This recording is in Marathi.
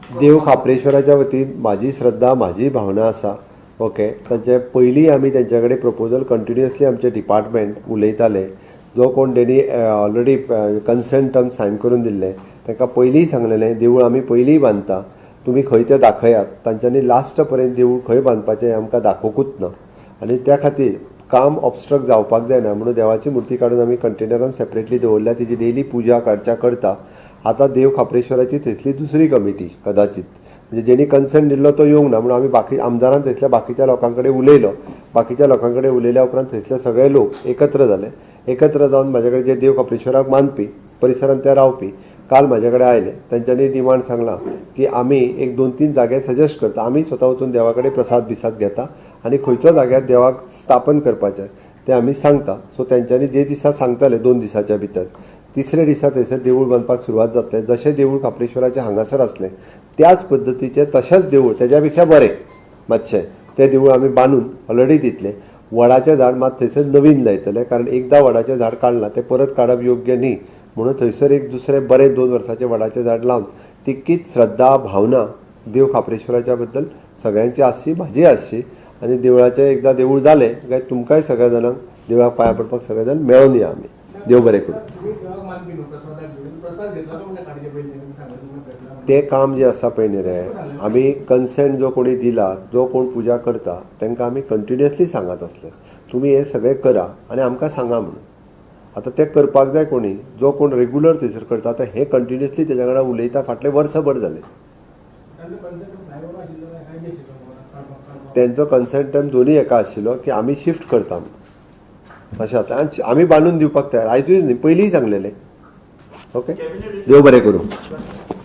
देव खापरेश्वराच्या वतीन माझी श्रद्धा माझी भावना आसा. ओके, तांचे पयलीं आमी तेंच्या कडेन प्रपोजल कंटिन्युअसली आमचे डिपार्टमेंट उलयताले. जो कोण तेणी ऑलरेडी कन्सेंट टर्म सायन करून दिल्ले तांकां पयलीं सांगलेलें देवूळ आमी पयलीं बांदता, तुमी खंय तें दाखयात. तांच्यांनी लास्ट पर्यंत देवूळ खंय बांदपाचें आमकां दाखोवंकूच ना. आनी त्या खातीर काम ऑब्स्ट्रक्ट जावपाक जायना म्हणून देवाची मुर्ती काडून आमी कंटेनरान सेपरेटली दवरल्या. तिची डेली पुजा अर्चा करता. आतां देव खापरेश्वराची थंयसली दुसरी कमिटी कदाचित म्हणजे जेणी कन्सेंट दिल्लो तो येवंक ना म्हणून आमी बाकी आमदारान थंयसल्या बाकीच्या लोकां कडेन उलयलो. बाकीच्या लोकां कडेन उलयल्या उपरांत थंयसले सगळे लोक एकत्र जाले. एकत्र जावन म्हाजे कडेन जे देव खापरेश्वराक मानपी परिसरांत ते रावपी काल म्हाजे कडेन आयले. तांच्यांनी डिमांड सांगला की आमी एक 2-3 जागे सजेस्ट करता. आमी स्वता वचून देवा कडेन प्रसाद बिसाद घेता आनी खंयच्या जाग्यार देवाक स्थापन करपाचें तें आमी सांगता. सो तेंच्यांनी जे दिसा सांगताले 2 दिसाच्या भितर तिसरे दिसा थंयसर देवूळ बांदपाक सुरवात जातलें. जशें देवूळ खापरेश्वराचें हांगासर आसलें त्याच पद्दतीचें तशेंच देवूळ तेज्या पेक्षा बरें मातशें तें देवूळ आमी बांदून ऑलरेडी दितलें. वडाचें झाड मात थंयसर नवीन लायतले कारण एकदां वडाचें झाड काडलां तें परत काडप योग्य न्ही म्हणून थंयसर एक दुसरें बरें 2 वर्साचें वडाचें झाड लावन तितकीच श्रद्धा भावना देव खापरेश्वराच्या बद्दल सगळ्यांची आसची, म्हाजी आसची. आनी देवळाचें एकदां देवूळ जालें काय तुमकांय सगळ्या जाणांक देवळाक पांया पडपाक सगळे जाण मेळोन या आमी. देव बरें करूं. तें काम जें आसा पळय न्ही रे, आमी कन्सेंट जो कोणी दिला जो कोण पुजा करता तांकां आमी कंटिन्युअसली सांगत आसले तुमी हे सगळें करा आनी आमकां सांगा म्हणून. आतां तें करपाक जाय कोणी जो कोण रेग्युलर थंयसर करता आतां हे कंटिन्युअसली तेज्या वांगडा उलयता फाटले वर्सभर जाले. तेंचो कन्सेंट टायम दोनूय एका आशिल्लो की आमी शिफ्ट करता म्हणून अशें जाता. आनी आमी बांदून दिवपाक तयार आयजूच न्ही पयलींय सांगलेलें. ओके, देव बरें करूं.